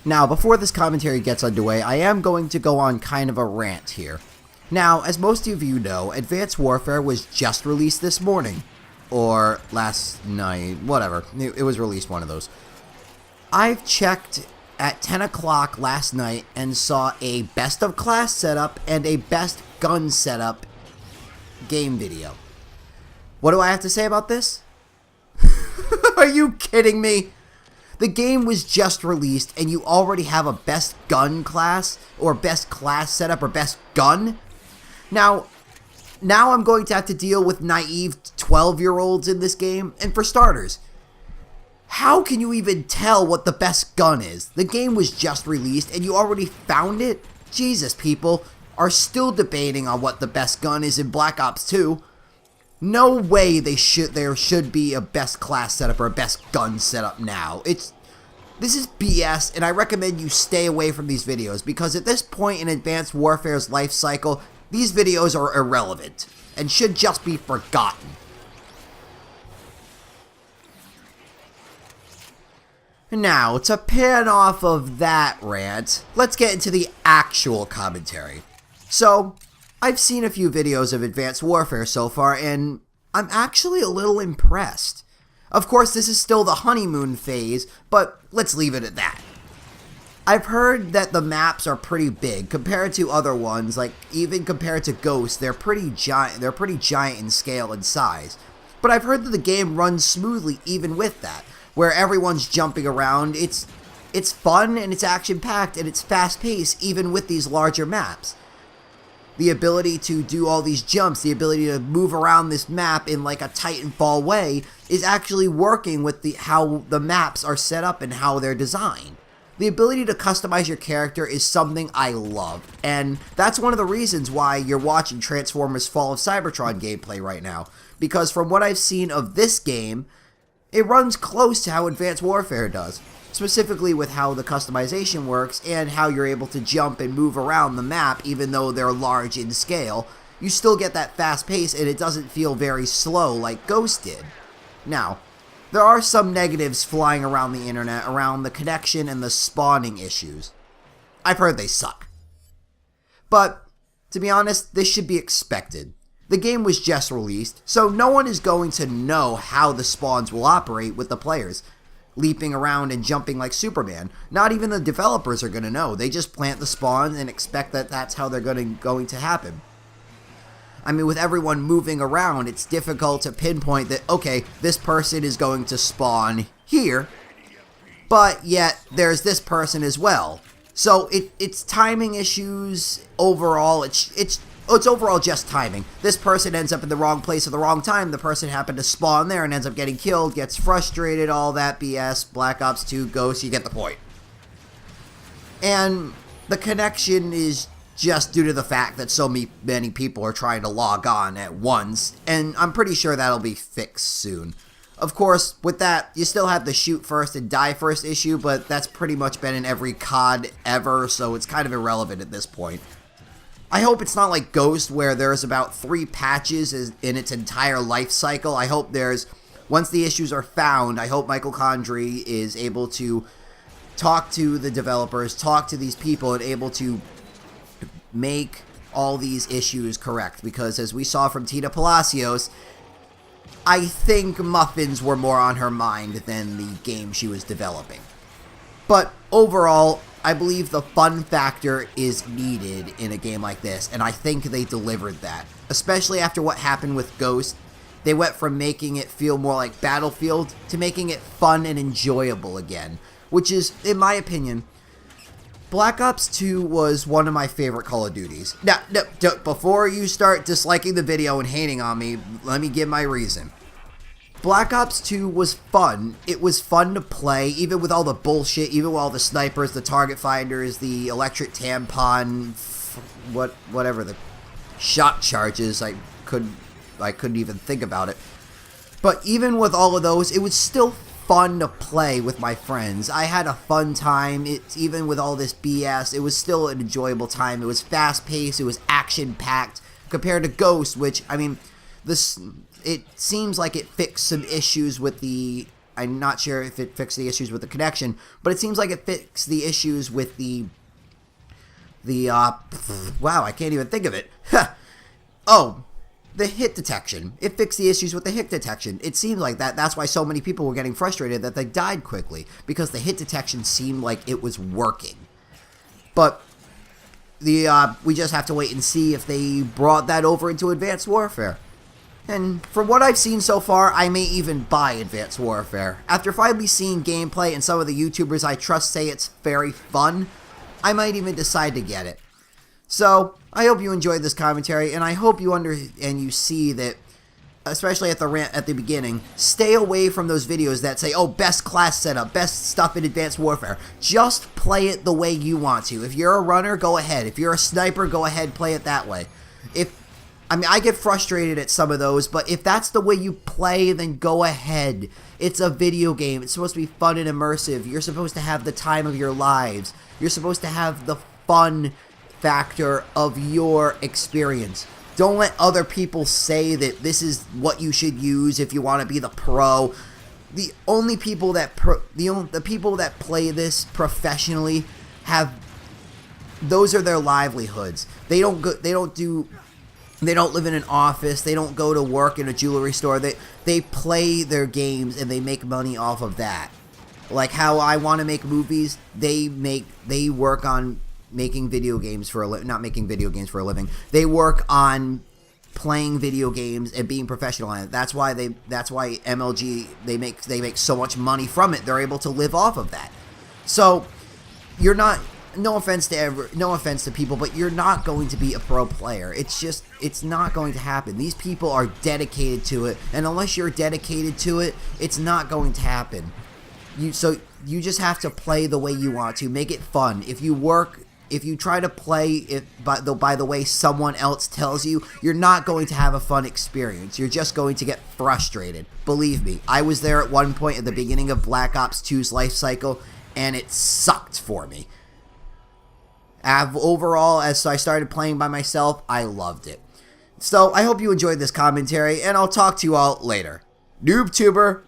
Now, before this commentary gets underway, I am going to go on kind of a rant here. Now, as most of you know, Advanced Warfare was just released this morning. Or last night, whatever. It was released, one of those. I've checked at 10 o'clock last night and saw a best of class setup and a best gun setup game video. What do I have to say about this? Are you kidding me? The game was just released and you already have a best gun class or best class setup or best gun? Now I'm going to have to deal with naive 12-year-olds in this game. And for starters, how can you even tell what the best gun is? The game was just released and you already found it? Jesus, people are still debating on what the best gun is in Black Ops 2. No way there should be a best class setup or a best gun setup now. This is BS, and I recommend you stay away from these videos because at this point in Advanced Warfare's life cycle, these videos are irrelevant and should just be forgotten. Now, to pan off of that rant, let's get into the actual commentary. So, I've seen a few videos of Advanced Warfare so far, and I'm actually a little impressed. Of course, this is still the honeymoon phase, but let's leave it at that. I've heard that the maps are pretty big compared to other ones, like even compared to Ghost, they're pretty giant in scale and size. But I've heard that the game runs smoothly even with that, where everyone's jumping around. It's fun and it's action-packed and it's fast-paced even with these larger maps. The ability to do all these jumps, the ability to move around this map in like a Titanfall way is actually working with how the maps are set up and how they're designed. The ability to customize your character is something I love, and that's one of the reasons why you're watching Transformers Fall of Cybertron gameplay right now, because from what I've seen of this game, it runs close to how Advanced Warfare does, specifically with how the customization works and how you're able to jump and move around the map even though they're large in scale. You still get that fast pace and it doesn't feel very slow like Ghost did. Now, there are some negatives flying around the internet around the connection and the spawning issues. I've heard they suck. But, to be honest, this should be expected. The game was just released, so no one is going to know how the spawns will operate with the players, leaping around and jumping like Superman. Not even the developers are going to know. They just plant the spawn and expect that that's how they're going to happen. I mean, with everyone moving around, it's difficult to pinpoint that, okay, this person is going to spawn here, but yet there's this person as well. So it's timing issues overall. It's overall just timing. This person ends up in the wrong place at the wrong time. The person happened to spawn there and ends up getting killed, gets frustrated, all that BS. Black Ops 2, Ghost, you get the point. And the connection is just due to the fact that so many people are trying to log on at once, and I'm pretty sure that'll be fixed soon. Of course, with that, you still have the shoot first and die first issue, but that's pretty much been in every COD ever, so it's kind of irrelevant at this point. I hope it's not like Ghost, where there's about 3 patches in its entire life cycle. I hope once the issues are found, I hope Michael Condrey is able to talk to the developers, talk to these people, and able to make all these issues correct, because as we saw from Tina Palacios, I think muffins were more on her mind than the game she was developing. But overall, I believe the fun factor is needed in a game like this, and I think they delivered that. Especially after what happened with Ghost, they went from making it feel more like Battlefield to making it fun and enjoyable again, which is, in my opinion, Black Ops 2 was one of my favorite Call of Duties. Now, before you start disliking the video and hating on me, let me give my reason. Black Ops 2 was fun. It was fun to play, even with all the bullshit, even with all the snipers, the target finders, the electric tampon, whatever the shot charges. I couldn't even think about it. But even with all of those, it was still fun to play with my friends. I had a fun time. Even with all this BS, it was still an enjoyable time. It was fast-paced. It was action-packed compared to Ghost, which, I mean, it seems like it fixed some issues with the I'm not sure if it fixed the issues with the connection, but it seems like it fixed the issues with wow, I can't even think of it. Oh, the hit detection. It fixed the issues with the hit detection. It seemed like that's why so many people were getting frustrated that they died quickly, because the hit detection seemed like it was working. But we just have to wait and see if they brought that over into Advanced Warfare. And from what I've seen so far, I may even buy Advanced Warfare. After finally seeing gameplay and some of the YouTubers I trust say it's very fun, I might even decide to get it. So, I hope you enjoyed this commentary, and I hope you you see that, especially at the beginning, stay away from those videos that say, oh, best class setup, best stuff in Advanced Warfare. Just play it the way you want to. If you're a runner, go ahead. If you're a sniper, go ahead, play it that way. I get frustrated at some of those, but if that's the way you play, then go ahead. It's a video game. It's supposed to be fun and immersive. You're supposed to have the time of your lives. You're supposed to have the fun factor of your experience. Don't let other people say that this is what you should use if you want to be the pro. The only people that the people that play this professionally those are their livelihoods. They don't live in an office. They don't go to work in a jewelry store. They play their games and they make money off of that. Like how I want to make movies, they work on making video games for a living. Not making video games for a living. They work on playing video games and being professional on it. That's why MLG they make so much money from it. They're able to live off of that. So you're not. No offense to people, but you're not going to be a pro player. It's not going to happen. These people are dedicated to it, and unless you're dedicated to it, it's not going to happen. So you just have to play the way you want to. Make it fun. If you try to play it by the way someone else tells you, you're not going to have a fun experience. You're just going to get frustrated. Believe me, I was there at one point at the beginning of Black Ops 2's life cycle, and it sucked for me. Overall, as I started playing by myself, I loved it. So, I hope you enjoyed this commentary, and I'll talk to you all later. NoobTuber